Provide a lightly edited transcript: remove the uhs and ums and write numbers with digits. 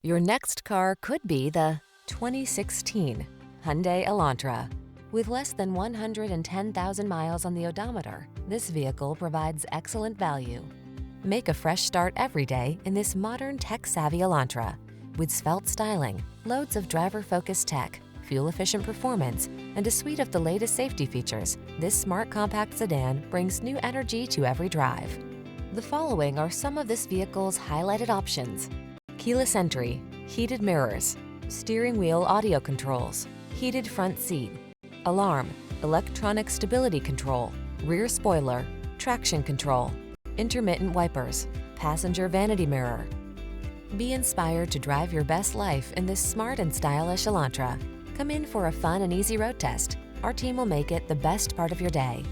Your next car could be the 2016 Hyundai Elantra. With less than 110,000 miles on the odometer, this vehicle provides excellent value. Make a fresh start every day in this modern tech-savvy Elantra. With svelte styling, loads of driver-focused tech, fuel-efficient performance, and a suite of the latest safety features, this smart compact sedan brings new energy to every drive. The following are some of this vehicle's highlighted options: keyless entry, heated mirrors, steering wheel audio controls, heated front seat, alarm, electronic stability control, rear spoiler, traction control, intermittent wipers, passenger vanity mirror. Be inspired to drive your best life in this smart and stylish Elantra. Come in for a fun and easy road test. Our team will make it the best part of your day.